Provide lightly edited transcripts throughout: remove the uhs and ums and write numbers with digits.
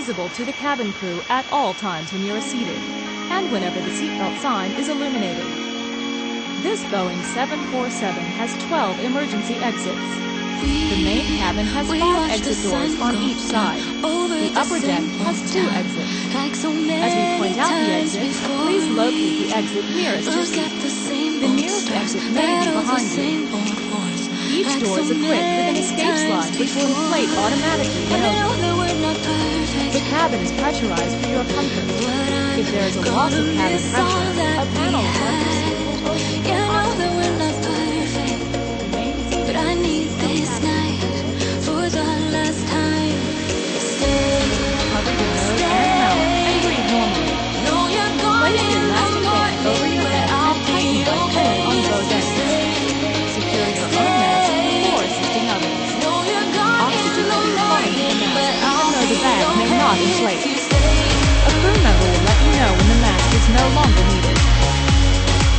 visible to the cabin crew at all times when you are seated, and whenever the seatbelt sign is illuminated. This Boeing 747 has 12 emergency exits. The main cabin has 5 exit doors on each side. The upper deck has 2 exits. As we point out the exits, please locate the exit nearest your seat. The nearest exit may be behind you. Each door is equipped with an escape slide which will inflate automatically when opened. The cabin is pressurized for your comfort. If there is a loss of cabin pressure, a panel above your seat will open. I know that we're not perfect, but I need this night for the last time. Cover your nose and mouth and breathe normally. Place your elastic band over your head and tighten by pulling on both ends. Secure your own mask before assisting others. Oxygen will be flowing in the mask even though the bag may not inflate. A crew member will let you know when the mask is no longer needed.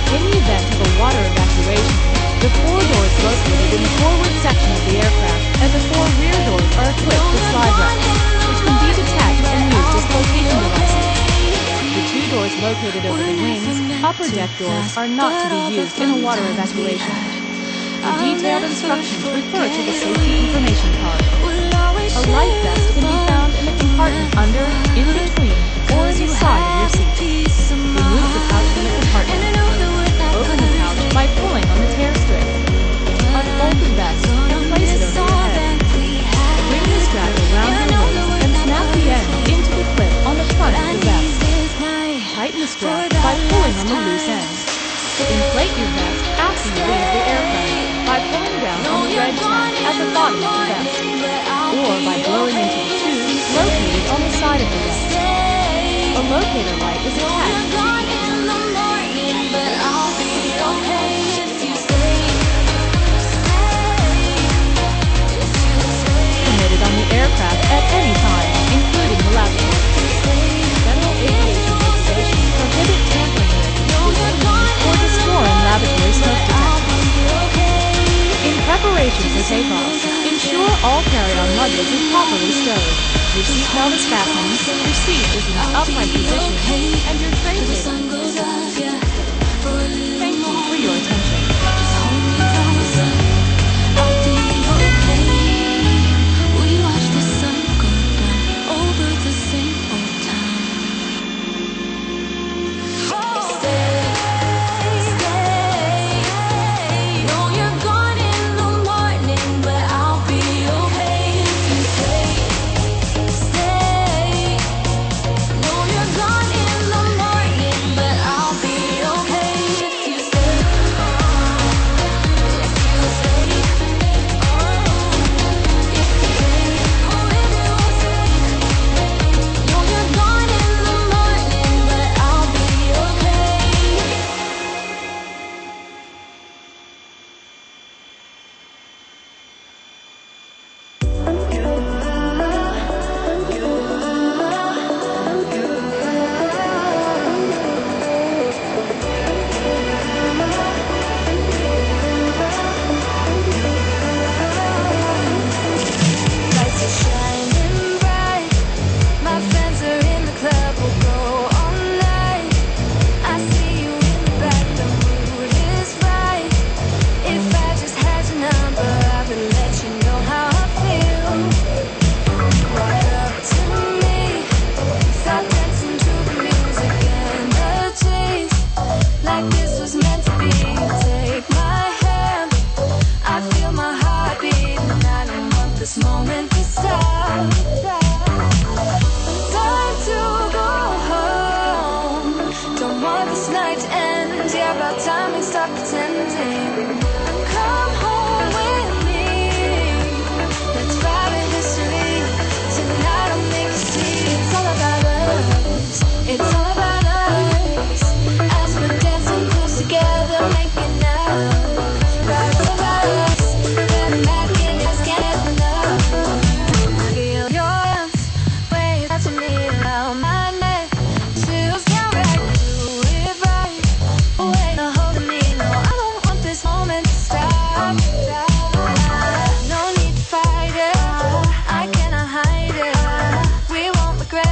In the event of a water evacuation, the 4 doors located in the forward section of the aircraft and the 4 rear doors are equipped with slide racks, which can be detached and used as flotation devices. The 2 doors located over the wings, upper deck doors, are not to be used in a water evacuation. For detailed instructions, refer to the safety information card. A life vest can be found in the compartment under, in between, or in the side of your seat. Remove the pouch from the compartment. Open the pouch by pulling on the tear strip. Unfold the vest and place it over your head. Bring the strap around your waist and snap the end into the clip on the front of the vest. Tighten the strap by pulling on the loose end. Inflate your vest after you leave the aircraft by pulling down on the red tab at the bottom of the vest, or by blowing into the tube located on the side of the vest. A locator light is attached to the permitted on the aircraft at any time, including the lavatory. Federal aviation regulations prohibit tampering with, or destroying lavatory smoke detectors. In preparation for takeoff, ensure all carry-on luggage is properly stowed. Your seatbelt is fastened, your seat is in an upright position, and your tray table is seated. Thank you for your attention. We won't regret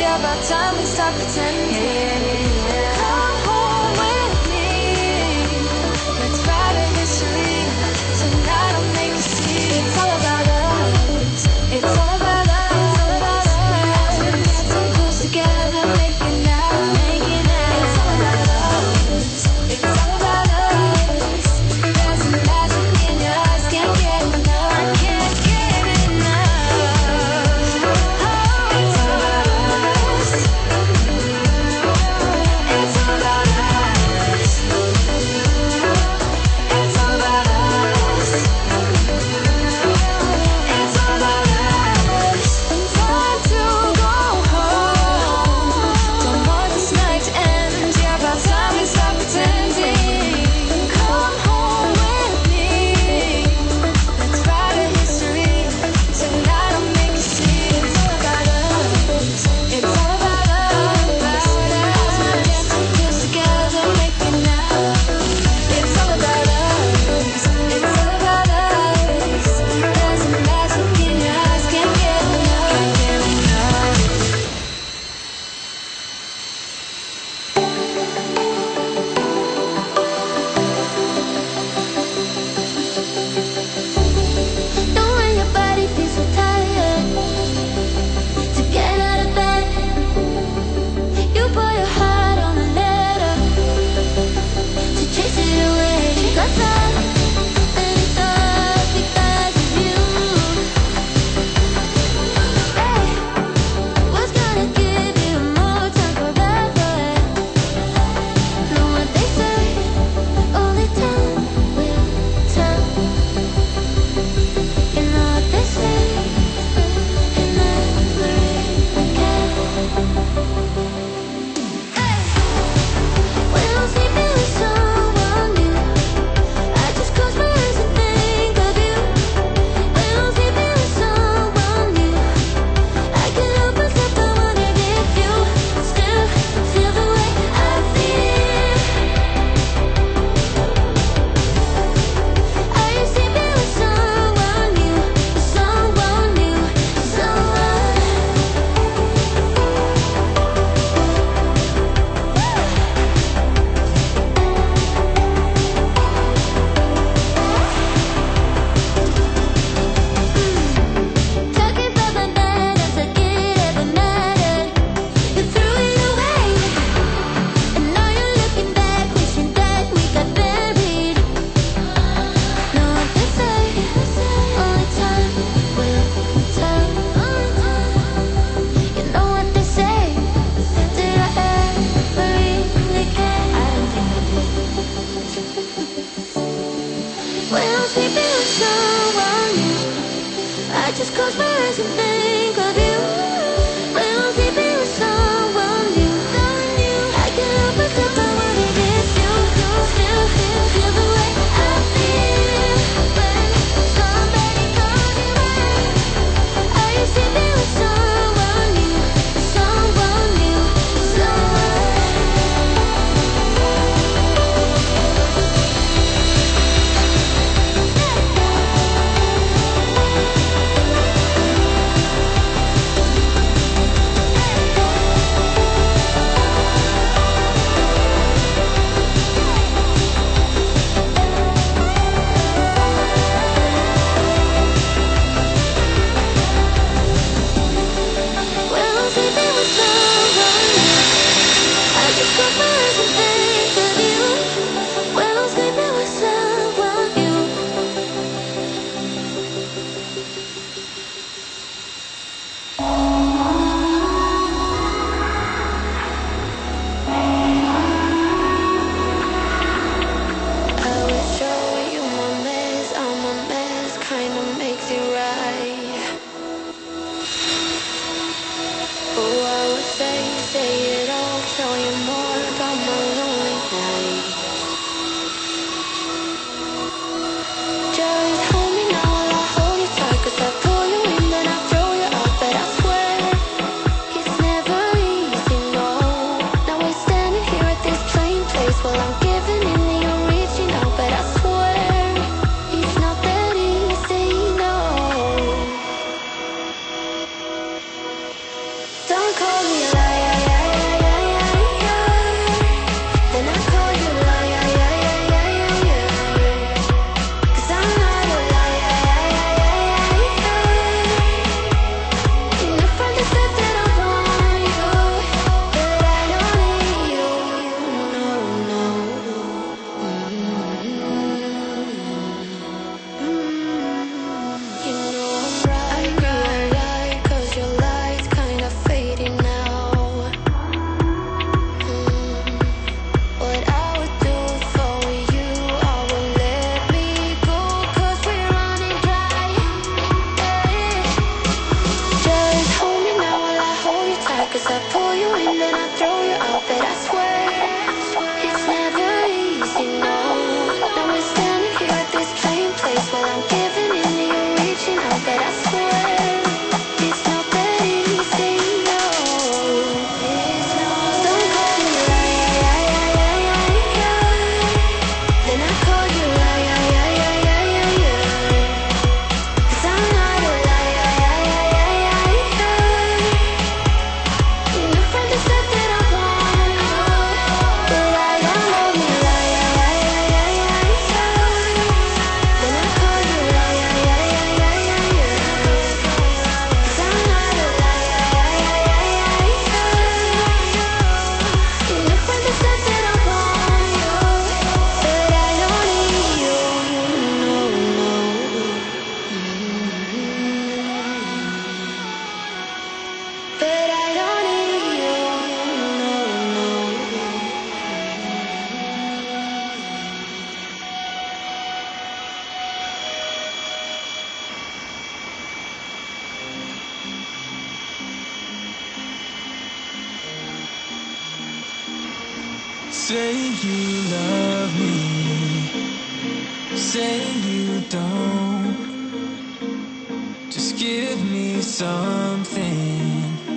Yeah, about time we stop pretending. Come home with me. Let's write a history. Tonight I'll make you see. It's all about us. It's all about us. Let's get close together, make it now, make it now. It's all about us. It's all about us. There's a magic in your eyes, can't get enough. I can't get enough. Oh, it's all about us. It's all about us. It's all about us. It's all about us. Time to go home. Don't want this night to end. Yeah, about time we stop pretending. Come home with me. Let's write a history. Tonight I'll make you see. It's all about us. It's all about us. Let's get close together, make it now. It's all about us. It's all about us. There's a magic in your eyes, can't get enough. Can't get enough. Know when your body feels so tired to get out of bed, you put your heart on a letter to chase it away. 'Cause love, and it's all because of you. Hey, what's gonna give you more time forever? Know what they say, only time will tell. You know what they say, you never really care. Hey, when I'm sleeping with someone new, I just close my eyes and think of you. When I'm sleeping with someone new, I can't help myself, I wanna give you. Still feel the way I feel. Are you sleeping with someone new? Someone new, someone. Talking about my bed as if it ever mattered. You threw it away, and now you're looking back, wishing that we got buried. Know what they say, only time will tell. You know what they say, did I ever really care? I don't think I did. When I'm sleeping with someone new, I just close my eyes and think of you. When I'm sleeping with someone new, I can't help myself, I wanna give you. Still feel the way I feel when somebody calls you in. Are you sleeping with someone new? Someone new, someone. When I'm sleeping with someone new, I just close my eyes and think of you. When I'm sleeping with someone new. I would show you my mess, I'm a mess, kinda makes it right. Oh, I would say it all, tell you more about my lonely night. Just hold me now while I hold you tight, 'cause I pull you in, then I throw you out, but I swear it's never easy, no. Now we're standing here at this plain place while I'm giving in and you're reaching out, but I swear it's not that easy, no. Don't call me a liar. pull you in, then I throw you out. But I swear, it's never easy, no. Now we're standing here at this same place while I'm giving in to you, reaching out. But I swear, it's not that easy, no. It's not. Don't call me then I call you cause I'm not a your friend has said that I want you, but I don't know me then I call you cause I'm not a your friend has said that I want you, but I don't need you, no, no. But I don't need you, no, no. Say you love me, say you don't. Just give me something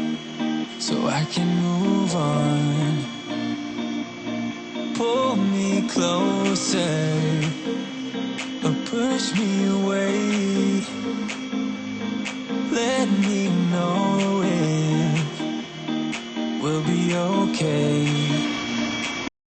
so I can move on. Pull me closer or push me